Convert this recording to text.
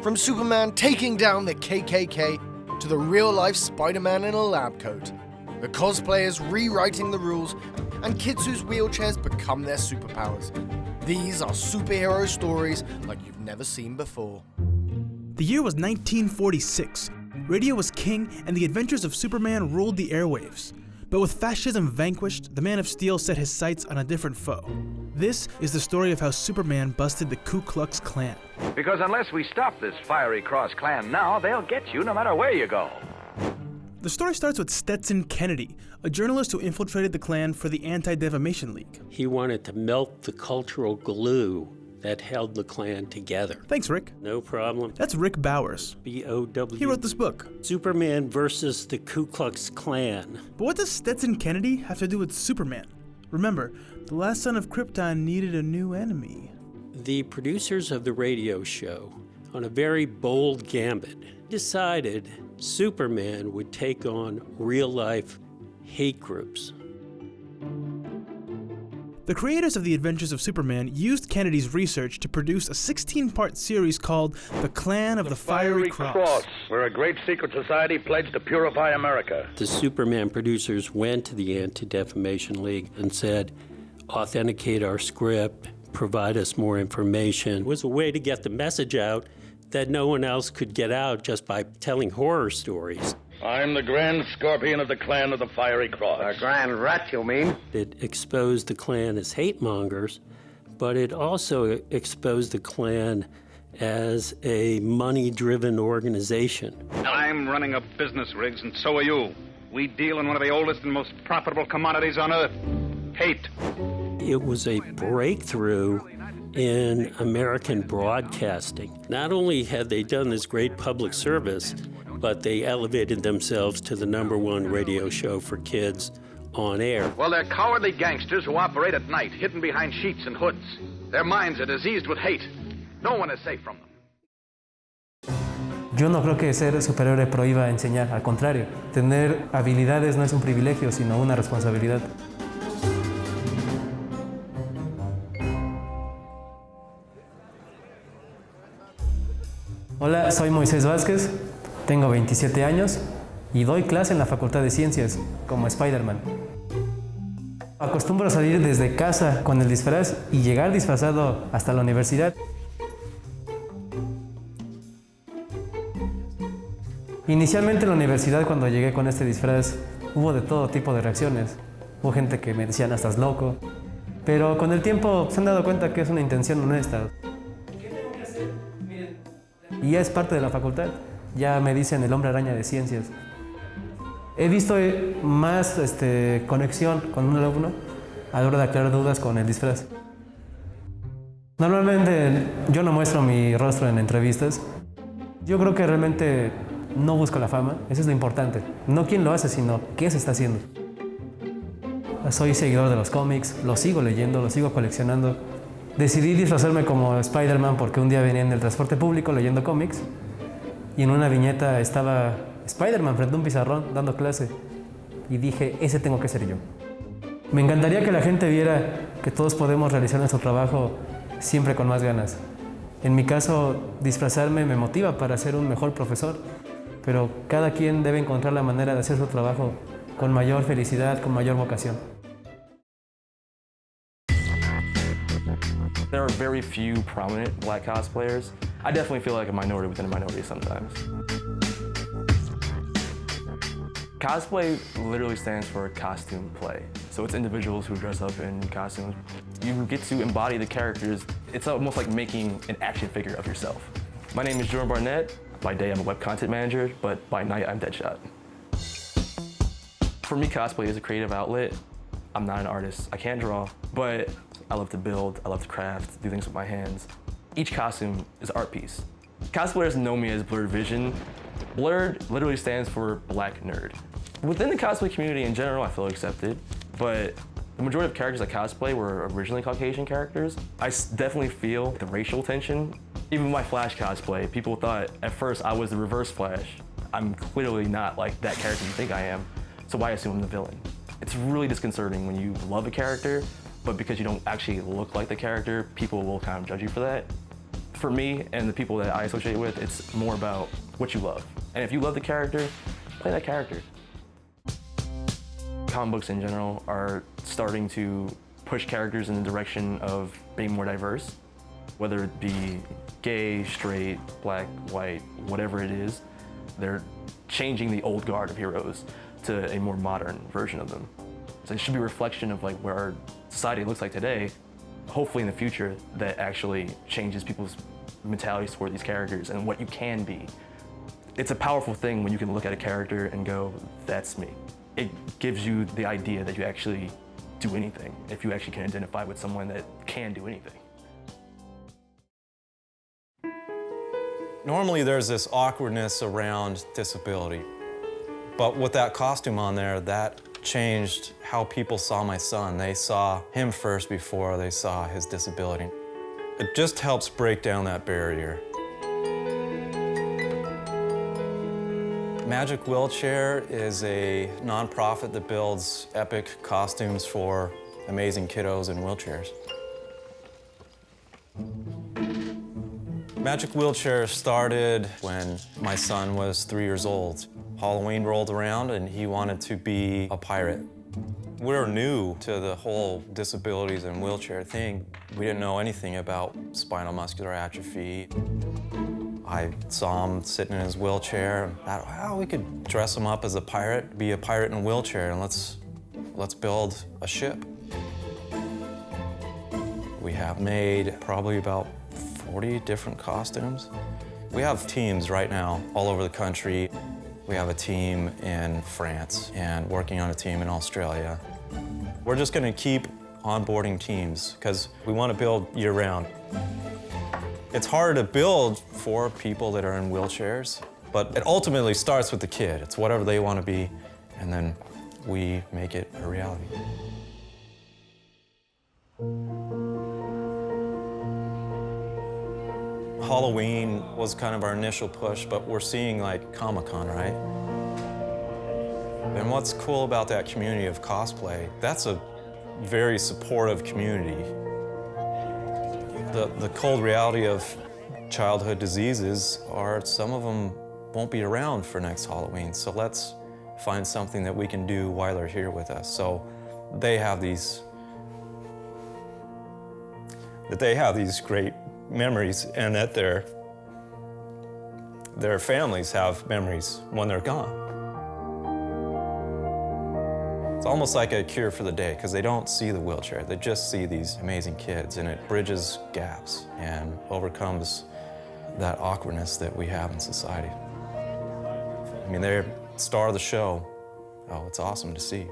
From Superman taking down the KKK to the real-life Spider-Man in a lab coat, the cosplayers rewriting the rules, and kids whose wheelchairs become their superpowers. These are superhero stories like you've never seen before. The year was 1946. Radio was king, and the adventures of Superman ruled the airwaves. But with fascism vanquished, the Man of Steel set his sights on a different foe. This is the story of how Superman busted the Ku Klux Klan. Because unless we stop this fiery cross Klan now, they'll get you no matter where you go. The story starts with Stetson Kennedy, a journalist who infiltrated the Klan for the Anti-Defamation League. He wanted to melt the cultural glue that held the Klan together. Thanks, Rick. No problem. That's Rick Bowers. B-O-W. He wrote this book. Superman versus the Ku Klux Klan. But what does Stetson Kennedy have to do with Superman? Remember, the last son of Krypton needed a new enemy. The producers of the radio show, on a very bold gambit, decided Superman would take on real-life hate groups. The creators of The Adventures of Superman used Kennedy's research to produce a 16-part series called The Clan of the Fiery Cross. We're a great secret society pledged to purify America. The Superman producers went to the Anti-Defamation League and said, authenticate our script, provide us more information. It was a way to get the message out that no one else could get out just by telling horror stories. I'm the Grand Scorpion of the Clan of the Fiery Cross. A Grand Rat, you mean? It exposed the Klan as hate mongers, but it also exposed the Klan as a money-driven organization. I'm running a business, Riggs, and so are you. We deal in one of the oldest and most profitable commodities on Earth, hate. It was a breakthrough in American broadcasting. Not only had they done this great public service, but they elevated themselves to the #1 radio show for kids on air. Well, they're cowardly gangsters who operate at night, hidden behind sheets and hoods. Their minds are diseased with hate. No one is safe from them. Yo no creo que ser superhéroe prohíba enseñar, al contrario. Tener habilidades no es un privilegio, sino una responsabilidad. Hola, soy Moisés Vázquez, tengo 27 años y doy clase en la Facultad de Ciencias como Spiderman. Acostumbro a salir desde casa con el disfraz y llegar disfrazado hasta la universidad. Inicialmente en la universidad, cuando llegué con este disfraz, hubo de todo tipo de reacciones. Hubo gente que me decían, estás loco. Pero con el tiempo se han dado cuenta que es una intención honesta. ¿Qué tengo que hacer? Miren. Y ya es parte de la facultad. Ya me dicen el hombre araña de ciencias. He visto más conexión con un alumno a la hora de aclarar dudas con el disfraz. Normalmente yo no muestro mi rostro en entrevistas. Yo creo que realmente no busco la fama, eso es lo importante. No quién lo hace, sino qué se está haciendo. Soy seguidor de los cómics, los sigo leyendo, los sigo coleccionando. Decidí disfrazarme como Spider-Man porque un día venía en el transporte público leyendo cómics y en una viñeta estaba Spider-Man frente a un pizarrón dando clase y dije, ese tengo que ser yo. Me encantaría que la gente viera que todos podemos realizar nuestro trabajo siempre con más ganas. En mi caso, disfrazarme me motiva para ser un mejor profesor, pero cada quien debe encontrar la manera de hacer su trabajo con mayor felicidad, con mayor vocación. There are very few prominent black cosplayers. I definitely feel like a minority within a minority sometimes. Cosplay literally stands for costume play. So it's individuals who dress up in costumes. You get to embody the characters. It's almost like making an action figure of yourself. My name is Jordan Barnett. By day, I'm a web content manager, but by night, I'm Deadshot. For me, cosplay is a creative outlet. I'm not an artist. I can't draw, but I love to build, I love to craft, do things with my hands. Each costume is an art piece. Cosplayers know me as Blurred Vision. Blurred literally stands for Black Nerd. Within the cosplay community in general, I feel accepted, but the majority of characters I cosplay were originally Caucasian characters. I definitely feel the racial tension. Even my Flash cosplay, people thought at first I was the reverse Flash. I'm clearly not like that character you think I am, so why assume I'm the villain? It's really disconcerting when you love a character, but because you don't actually look like the character, people will kind of judge you for that. For me and the people that I associate with, it's more about what you love. And if you love the character, play that character. Comic books in general are starting to push characters in the direction of being more diverse, whether it be gay, straight, black, white, whatever it is. They're changing the old guard of heroes to a more modern version of them. So it should be a reflection of like where our society looks like today, hopefully in the future, that actually changes people's mentalities toward these characters and what you can be. It's a powerful thing when you can look at a character and go, that's me. It gives you the idea that you actually do anything, if you actually can identify with someone that can do anything. Normally there's this awkwardness around disability, but with that costume on there, that changed how people saw my son. They saw him first before they saw his disability. It just helps break down that barrier. Magic Wheelchair is a nonprofit that builds epic costumes for amazing kiddos in wheelchairs. Magic Wheelchair started when my son was 3 years old. Halloween rolled around and he wanted to be a pirate. We're new to the whole disabilities and wheelchair thing. We didn't know anything about spinal muscular atrophy. I saw him sitting in his wheelchair and thought, wow, we could dress him up as a pirate, be a pirate in a wheelchair, and let's build a ship. We have made probably about 40 different costumes. We have teams right now all over the country. We have a team in France and working on a team in Australia. We're just gonna keep onboarding teams because we want to build year-round. It's hard to build for people that are in wheelchairs, but it ultimately starts with the kid. It's whatever they want to be, and then we make it a reality. Halloween was kind of our initial push, but we're seeing like Comic-Con, right? And what's cool about that community of cosplay, that's a very supportive community. The cold reality of childhood diseases are some of them won't be around for next Halloween, so let's find something that we can do while they're here with us. So they have these great memories, and that their families have memories when they're gone. It's almost like a cure for the day, because they don't see the wheelchair. They just see these amazing kids, and it bridges gaps and overcomes that awkwardness that we have in society. I mean, they're the star of the show. Oh, it's awesome to see.